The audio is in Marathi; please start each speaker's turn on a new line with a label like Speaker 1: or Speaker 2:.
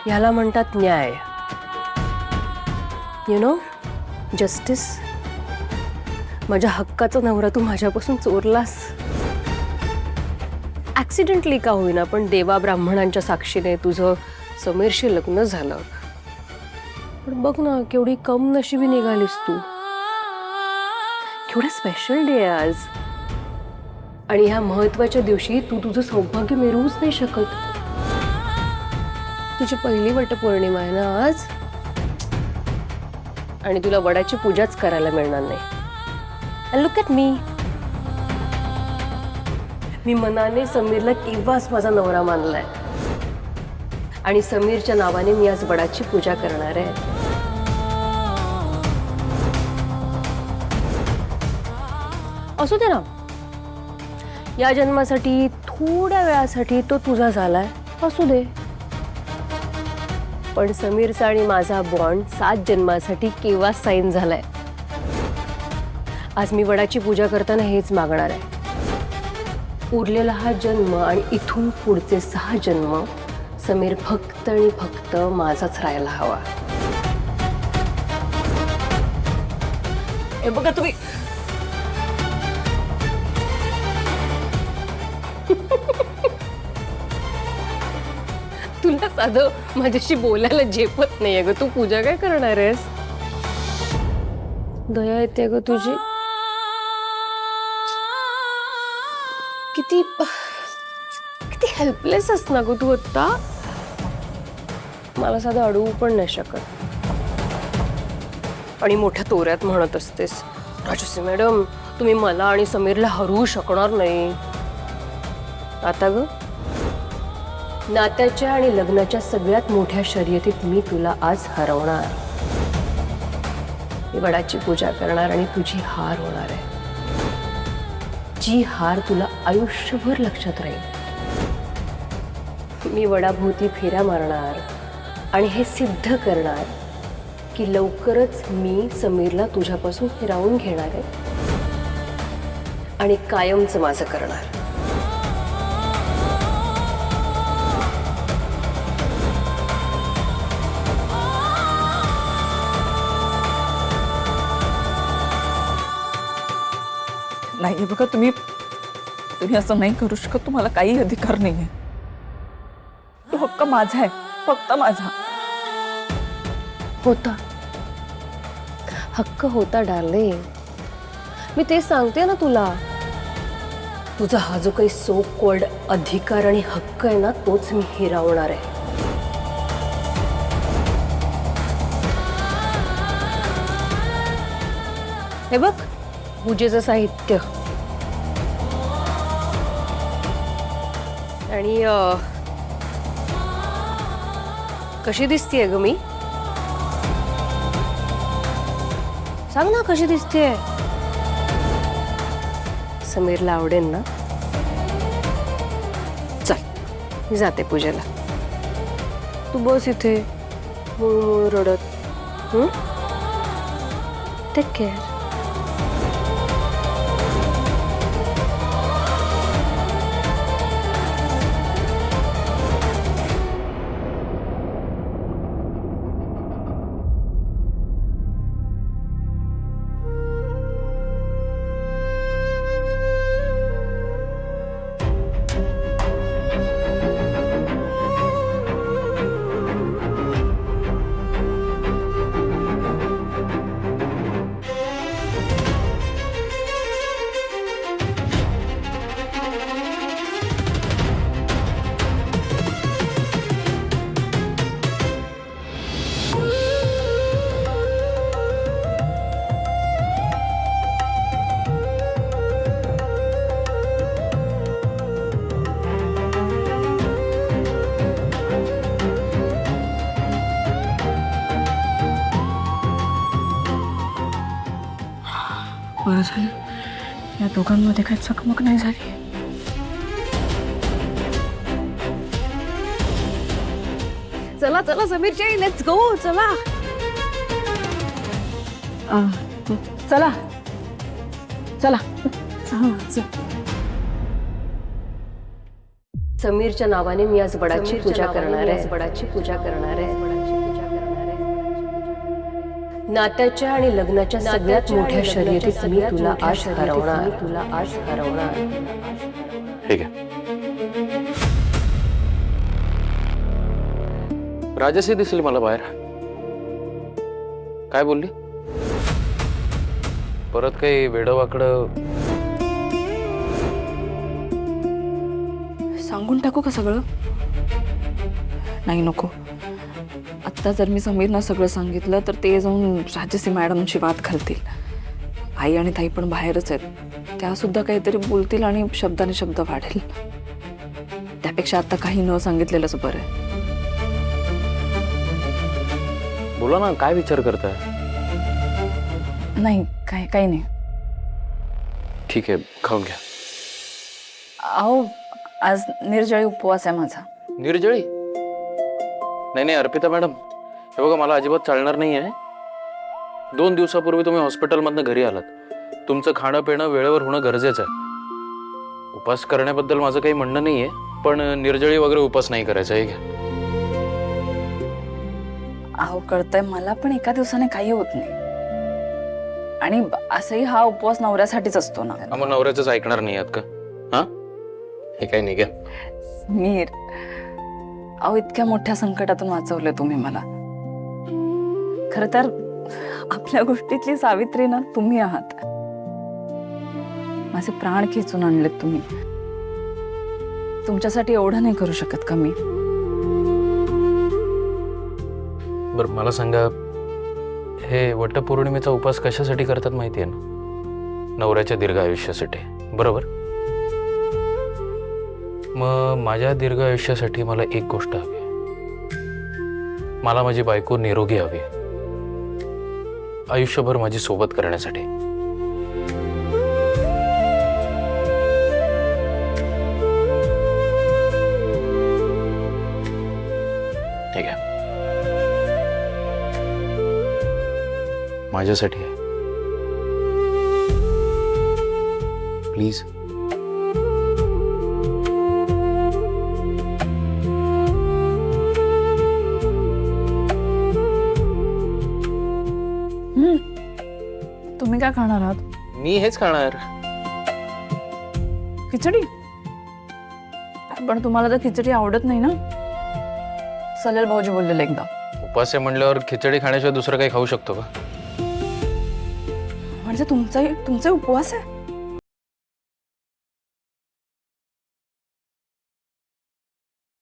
Speaker 1: याला म्हणतात न्याय. You know, justice. माझ्या हक्काचा नवरा तू माझ्यापासून चोरलास. ऍक्सिडेंटली का होईना, पण देवा ब्राह्मणांच्या साक्षीने तुझं समीरशी लग्न झालं. पण बघ ना, केवढी कम नशिबी निघालीस तू. केवढा स्पेशल डे आहे आज. आणि ह्या महत्वाच्या दिवशी तू तुझं सौभाग्य मिरवूच नाही शकत. तुझी पहिली वटपौर्णिमा आहे ना आज, आणि तुला वडाची पूजाच करायला मिळणार नाही. And look at me. मी मनाने समीरला केव्हाच माझा नवरा मानलाय, आणि समीरच्या नावाने मी आज वडाची पूजा करणार आहे. असू दे ना, या जन्मासाठी थोड्या वेळासाठी तो तुझा झालाय, असू दे. पण समीरचा आणि माझा बॉन्ड 7 जन्मासाठी केव्हा साईन झालाय. आज मी वडाची पूजा करताना हेच मागणार आहे. उरलेला हा जन्म आणि इथून पुढचे 6 जन्म समीर फक्त आणि फक्त माझाच राहायला हवा. हे बघा तुम्ही, तुला साधं माझ्याशी बोलायला झेपत नाहीये ग. तू पूजा काय करणार आहेस? दया येते ग तुझी. किती किती हेल्पलेस आहेस ना ग तू आता. मला साधं अडवू पण नाही शकत. आणि मोठ्या तोऱ्यात म्हणत असतेस, राजश्री मॅडम तुम्ही मला आणि समीरला हरवू शकणार नाही. आता ग, नात्याच्या आणि लग्नाच्या सगळ्यात मोठ्या शर्यतीत मी तुला आज हरवणार. मी वडाची पूजा करणार आणि तुझी हार होणार आहे. जी हार तुला आयुष्यभर लक्षात राहील. मी वडाभोवती फेऱ्या मारणार आणि हे सिद्ध करणार की लवकरच मी समीरला तुझ्यापासून हिरावून घेणार आहे आणि कायमचं माझं करणार.
Speaker 2: नाही बघा, तुम्ही असं नाही करू शकत. तुम्हाला काही अधिकार नाहीये. तो हक्क माझा आहे, फक्त माझा.
Speaker 1: होता हक्क होता डार्लिंग. मी ते सांगते ना तुला. तुझा हा जो काही सो कॉल्ड अधिकार आणि हक्क आहे ना, तोच मी हिरावणार आहे. हे बघ, पूजेचं साहित्य. आणि कशी दिसतीये ग मी? सांग ना कशी दिसतीये. समीरला आवडेल ना? चल, मी जाते पूजेला. तू बस इथे मुळमुळ रडत. Take care.
Speaker 2: बरं झालं, या दोघांमध्ये काही चकमक नाही झाली.
Speaker 1: चला चला समीरची, लेट्स गो. चला
Speaker 2: चला चला.
Speaker 1: समीरच्या नावाने मी आज वडाची पूजा करणार आहे. वडाची पूजा करणार आहे. नात्याच्या आणि लग्नाच्या सगळ्यात मोठ्या शर्यतीत मी तुला आज हरवणार. तुला आज हरवणार.
Speaker 3: ठीक आहे. राजसी दिसली मला बाहेर. काय बोलली? परत काही वेडवाकडं?
Speaker 2: सांगून टाकू का सगळं? नाही, नको. आत्ता जर मी समीरना सगळं सांगितलं तर ते जाऊन राजसी मॅडमची वाद घालतील. आई आणि ताई पण बाहेरच आहेत. त्या सुद्धा काहीतरी बोलतील आणि शब्दाने शब्द वाढेल. त्यापेक्षा आता काही न सांगितलेलंच बरं आहे.
Speaker 3: बोला ना, काय विचार करताय?
Speaker 2: नाही, काही नाही.
Speaker 3: ठीक आहे, खाऊन घ्या.
Speaker 2: अहो, आज निर्जळी उपवास आहे माझा.
Speaker 3: निर्जळी? नाही अर्पिता मॅडम, हे बघा, मला अजिबात चालणार नाही आहे. 2 दिवसापूर्वी तुम्ही हॉस्पिटलमधनं घरी आलात. तुमचं खाणं पिणं वेळेवर होणं गरजेचं आहे. उपास करण्याबद्दल माझं काही म्हणणं नाही आहे, पण निर्जळी वगैरे उपास नाही करायचा. हे घ्या.
Speaker 2: अहो, कळतंय मला, पण एका दिवसाने काही होत नाही. आणि असंही हा उपवास नवऱ्यासाठीच असतो ना.
Speaker 3: मग नवऱ्याचंच ऐकणार नाही आहात का? हा, हे काही नाही. घ्या.
Speaker 2: मीर, अहो, इतक्या मोठ्या संकटातून वाचवलंय तुम्ही मला. खरं तर आपल्या गोष्टीतली सावित्री ना तुम्ही आहात. माझे प्राण खेचून आणलेत तुम्ही. तुमच्यासाठी एवढं नाही करू शकत का मी?
Speaker 3: बरं, मला सांगा, हे वटपौर्णिमेचा उपास कशासाठी करतात माहिती आहे ना? नवऱ्याच्या दीर्घ आयुष्यासाठी, बरोबर? मग माझ्या दीर्घ आयुष्यासाठी मला एक गोष्ट हवी आहे. मला माझी बायको निरोगी हवी आहे, आयुष्यभर माझी सोबत करण्यासाठी. ठीक आहे, माझ्यासाठी आहे. प्लीज.
Speaker 2: तुम्ही काय खाणार आहात?
Speaker 3: मी हेच खाणार.
Speaker 2: खिचडी? पण तुम्हाला तर खिचडी आवडत नाही ना? सलेल भाऊजी बोललेले एकदा.
Speaker 3: उपास आहे म्हणल्यावर खिचडी खाण्याशिवाय दुसरं काही खाऊ शकतो का?
Speaker 2: म्हणजे तुमचा उपवास आहे?